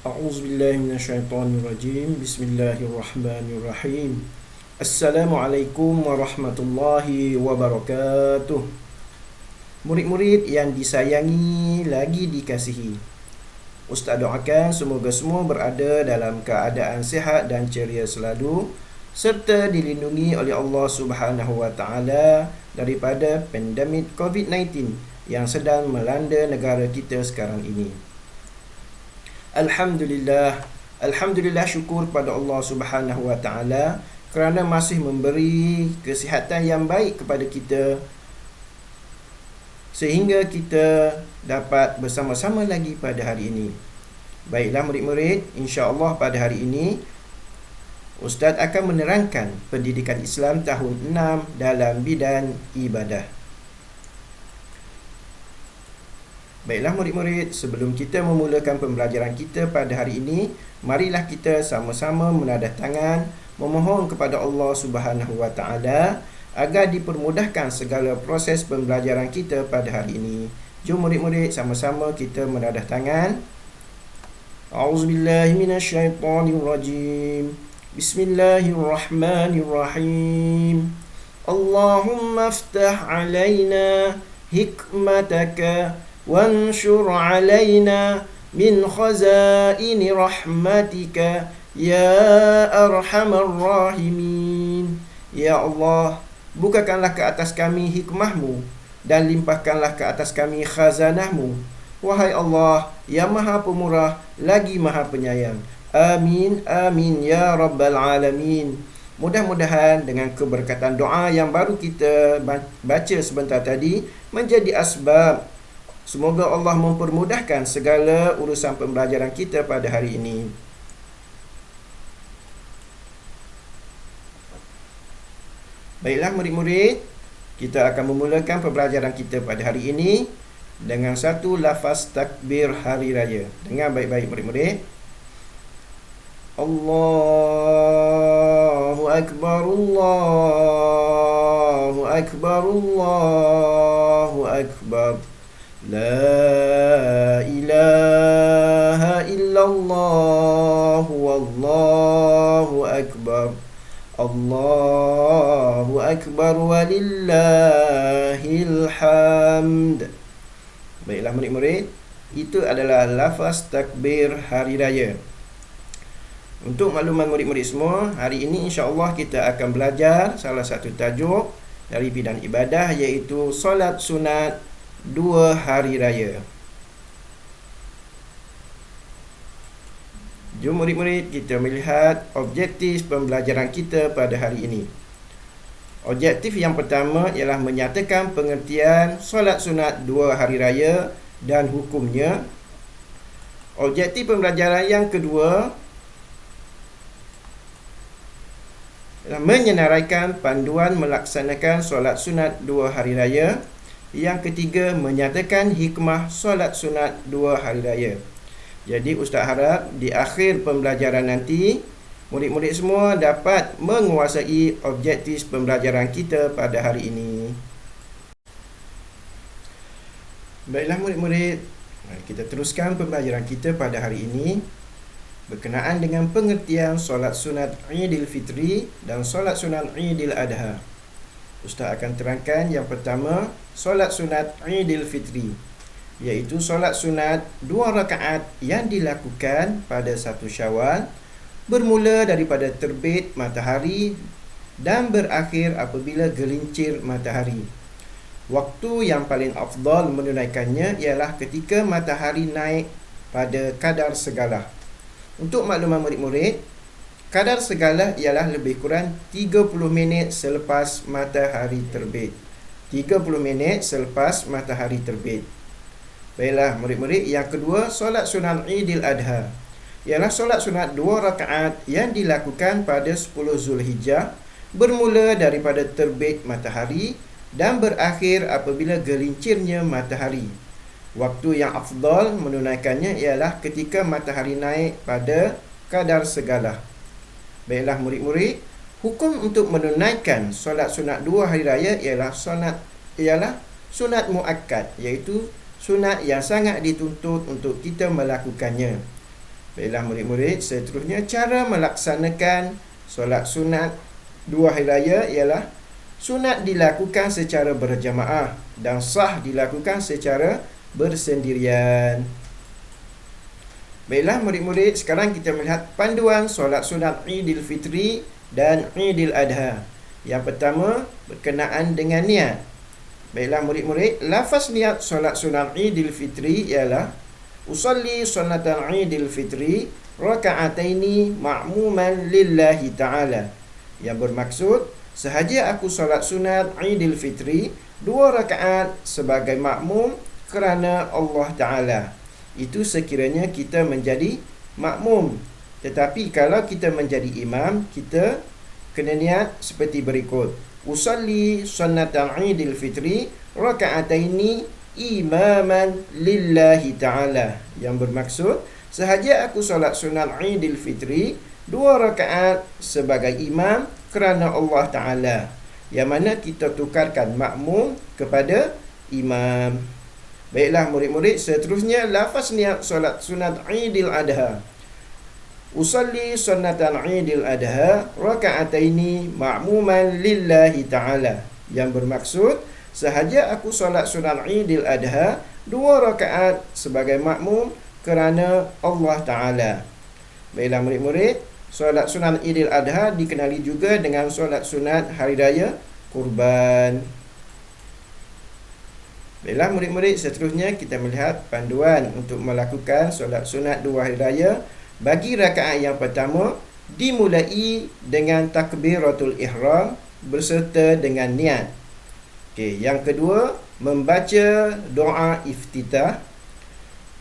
A'udzubillahi minasyaitonirrajim. Bismillahirrahmanirrahim. Assalamualaikum warahmatullahi wabarakatuh. Murid-murid yang disayangi lagi dikasihi, Ustaz doakan semoga semua berada dalam keadaan sihat dan ceria selalu, serta dilindungi oleh Allah Subhanahu wa taala daripada pandemik COVID-19 yang sedang melanda negara kita sekarang ini. Alhamdulillah syukur pada Allah Subhanahu wa taala kerana masih memberi kesihatan yang baik kepada kita sehingga kita dapat bersama-sama lagi pada hari ini. Baiklah murid-murid, insya-Allah pada hari ini Ustaz akan menerangkan pendidikan Islam tahun 6 dalam bidang ibadah. Baiklah murid-murid, sebelum kita memulakan pembelajaran kita pada hari ini, marilah kita sama-sama menadah tangan memohon kepada Allah Subhanahu wa taala agar dipermudahkan segala proses pembelajaran kita pada hari ini. Jom murid-murid sama-sama kita menadah tangan. A'udzubillahi minasyaitonirrajim. Bismillahirrahmanirrahim. Allahumma aftah alaina hikmataka وانشر علينا من خزائن رحمتك يا أرحم الراحمين. Ya Allah, bukakanlah ke atas kami hikmahmu dan limpahkanlah ke atas kami khazanahmu. Wahai Allah, yang maha pemurah lagi maha penyayang. Amin, amin ya rabbal alamin. Mudah-mudahan dengan keberkatan doa yang baru kita baca sebentar tadi menjadi asbab semoga Allah mempermudahkan segala urusan pembelajaran kita pada hari ini. Baiklah murid-murid, kita akan memulakan pembelajaran kita pada hari ini dengan satu lafaz takbir hari raya. Dengar baik-baik murid-murid. Allahu Akbar, Allahu Akbar, Allahu Akbar. La ilaha illallah wallahu akbar. Allahu akbar walillahil hamd. Baiklah murid-murid, itu adalah lafaz takbir hari raya. Untuk makluman murid-murid semua, hari ini insya-Allah kita akan belajar salah satu tajuk dari bidang ibadah, iaitu solat sunat 2 hari raya. Jom murid-murid kita melihat objektif pembelajaran kita pada hari ini. Objektif yang pertama ialah menyatakan pengertian solat sunat 2 hari raya dan hukumnya. Objektif pembelajaran yang kedua ialah menyenaraikan panduan melaksanakan solat sunat 2 hari raya. Yang ketiga, menyatakan hikmah solat sunat 2 hari raya. Jadi Ustaz harap di akhir pembelajaran nanti murid-murid semua dapat menguasai objektif pembelajaran kita pada hari ini. Baiklah murid-murid, kita teruskan pembelajaran kita pada hari ini berkenaan dengan pengertian solat sunat Idul Fitri dan solat sunat Idul Adha. Ustaz akan terangkan yang pertama, solat sunat Idul Fitri, iaitu solat sunat 2 rakaat yang dilakukan pada 1 Syawal, bermula daripada terbit matahari dan berakhir apabila gelincir matahari. Waktu yang paling afdal menunaikannya ialah ketika matahari naik pada kadar segalah. Untuk makluman murid-murid, kadar segalah ialah lebih kurang 30 minit selepas matahari terbit. 30 minit selepas matahari terbit. Baiklah murid-murid, yang kedua, solat sunat Idul Adha ialah solat sunat 2 rakaat yang dilakukan pada 10 Zulhijjah, bermula daripada terbit matahari dan berakhir apabila gelincirnya matahari. Waktu yang afdal menunaikannya ialah ketika matahari naik pada kadar segalah. Baiklah murid-murid, hukum untuk menunaikan solat sunat 2 hari raya ialah sunat muakkad, iaitu sunat yang sangat dituntut untuk kita melakukannya. Baiklah murid-murid, seterusnya cara melaksanakan solat sunat 2 hari raya ialah sunat dilakukan secara berjamaah dan sah dilakukan secara bersendirian. Baiklah murid-murid, sekarang kita melihat panduan solat sunat Aidilfitri dan Aidil Adha. Yang pertama, berkenaan dengan niat. Baiklah murid-murid, lafaz niat solat sunat Aidilfitri ialah usalli sunatan Aidilfitri raka'ataini ma'muman lillahi ta'ala. Yang bermaksud, sahaja aku solat sunat Aidilfitri 2 rakaat sebagai makmum kerana Allah Ta'ala. Itu sekiranya kita menjadi makmum. Tetapi kalau kita menjadi imam, kita kena niat seperti berikut. Usalli sunnatan Aidilfitri raka'ataini imaman lillahi ta'ala. Yang bermaksud, sahaja aku solat sunat Aidilfitri 2 rakaat sebagai imam kerana Allah Ta'ala. Yang mana kita tukarkan makmum kepada imam. Baiklah murid-murid, seterusnya lafaz niat solat sunat Aidil Adha. Usalli sunnatan Aidil Adha raka'ataini ma'muman lillahi ta'ala. Yang bermaksud, sahaja aku solat sunat Aidil Adha 2 rakaat sebagai makmum kerana Allah Ta'ala. Baiklah murid-murid, solat sunat Aidil Adha dikenali juga dengan solat sunat Hari Raya Kurban. Baiklah murid-murid, seterusnya kita melihat panduan untuk melakukan solat sunat 2 hari raya. Bagi rakaat yang pertama, dimulai dengan takbiratul ihram berserta dengan niat. Okey, yang kedua, membaca doa iftitah.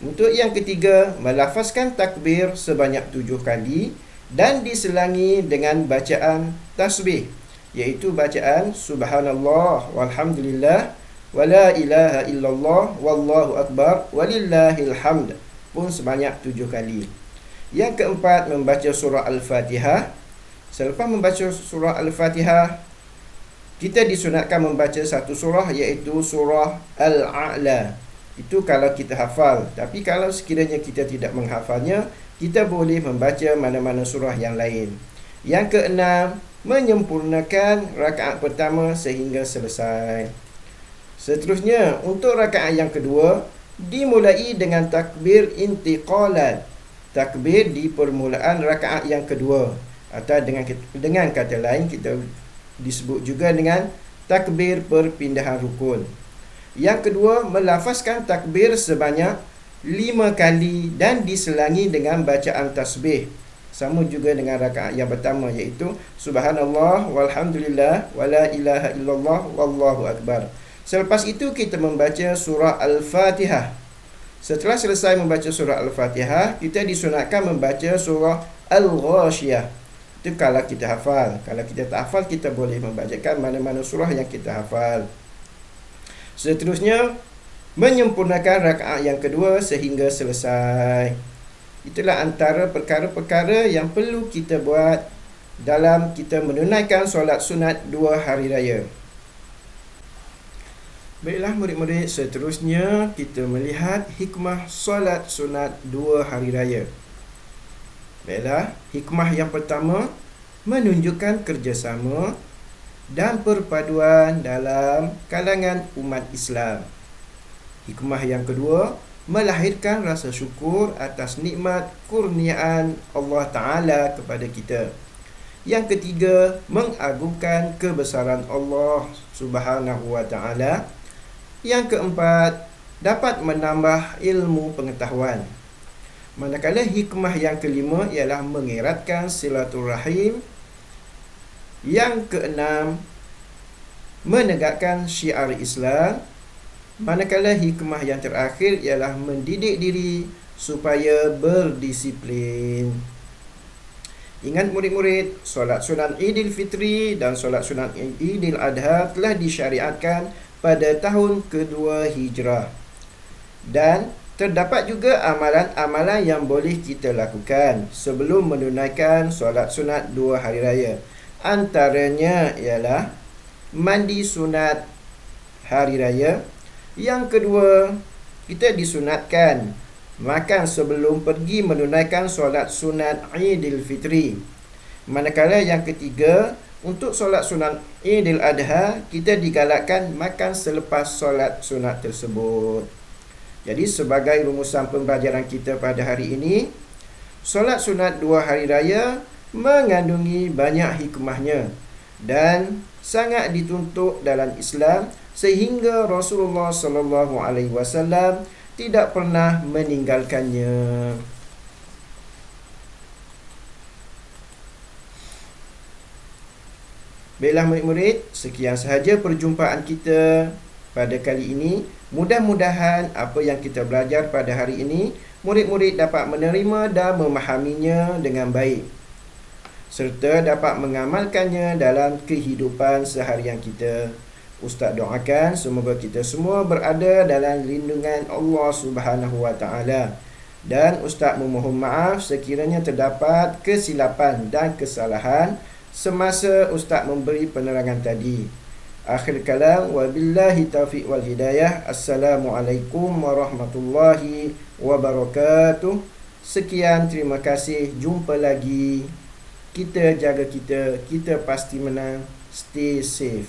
Untuk yang ketiga, melafazkan takbir sebanyak 7 kali dan diselangi dengan bacaan tasbih, iaitu bacaan subhanallah walhamdulillah wala ilaha illallah wallahu akbar walillahil hamd pun sebanyak 7 kali. Yang keempat, membaca surah Al-Fatihah. Selepas membaca surah Al-Fatihah, kita disunatkan membaca satu surah, iaitu surah Al-A'la. Itu kalau kita hafal. Tapi kalau sekiranya kita tidak menghafalnya, kita boleh membaca mana-mana surah yang lain. Yang keenam, menyempurnakan rakaat pertama sehingga selesai. Seterusnya, untuk rakaat yang kedua, dimulai dengan takbir intiqalan. Takbir di permulaan rakaat yang kedua. Atau dengan kata lain, kita disebut juga dengan takbir perpindahan rukun. Yang kedua, melafazkan takbir sebanyak 5 kali dan diselangi dengan bacaan tasbih. Sama juga dengan rakaat yang pertama, iaitu subhanallah walhamdulillah wala ilaha illallah wallahu akbar. Selepas itu kita membaca surah Al-Fatihah. Setelah selesai membaca surah Al-Fatihah, kita disunatkan membaca surah Al-Ghashiyah. Itu kalau kita hafal. Kalau kita tak hafal, kita boleh membacakan mana-mana surah yang kita hafal. Seterusnya, menyempurnakan rakaat yang kedua sehingga selesai. Itulah antara perkara-perkara yang perlu kita buat dalam kita menunaikan solat sunat 2 hari raya. Baiklah murid-murid, seterusnya kita melihat hikmah solat sunat 2 hari raya. Baiklah, hikmah yang pertama, menunjukkan kerjasama dan perpaduan dalam kalangan umat Islam. Hikmah yang kedua, melahirkan rasa syukur atas nikmat kurniaan Allah Ta'ala kepada kita. Yang ketiga, mengagungkan kebesaran Allah Subhanahu wa Ta'ala. Yang keempat, dapat menambah ilmu pengetahuan. Manakala hikmah yang kelima ialah mengeratkan silaturahim. Yang keenam, menegakkan syiar Islam. Manakala hikmah yang terakhir ialah mendidik diri supaya berdisiplin. Ingat murid-murid, solat sunat Aidilfitri dan solat sunat Aidil Adha telah disyariatkan pada tahun kedua Hijrah. Dan terdapat juga amalan-amalan yang boleh kita lakukan sebelum menunaikan solat sunat 2 hari raya. Antaranya ialah mandi sunat hari raya. Yang kedua, kita disunatkan makan sebelum pergi menunaikan solat sunat Idul Fitri. Manakala yang ketiga, untuk solat sunat Idul Adha, kita digalakkan makan selepas solat sunat tersebut. Jadi sebagai rumusan pembelajaran kita pada hari ini, solat sunat 2 hari raya mengandungi banyak hikmahnya dan sangat dituntut dalam Islam, sehingga Rasulullah sallallahu alaihi wasallam tidak pernah meninggalkannya. Baiklah murid-murid, sekian sahaja perjumpaan kita pada kali ini. Mudah-mudahan apa yang kita belajar pada hari ini, murid-murid dapat menerima dan memahaminya dengan baik, serta dapat mengamalkannya dalam kehidupan seharian kita. Ustaz doakan semoga kita semua berada dalam lindungan Allah Subhanahu wa taala, dan Ustaz memohon maaf sekiranya terdapat kesilapan dan kesalahan semasa Ustaz memberi penerangan tadi. Akhir kalam, wabillahi taufiq wal hidayah. Assalamualaikum warahmatullahi wabarakatuh. Sekian, terima kasih. Jumpa lagi. Kita jaga kita pasti menang. Stay safe.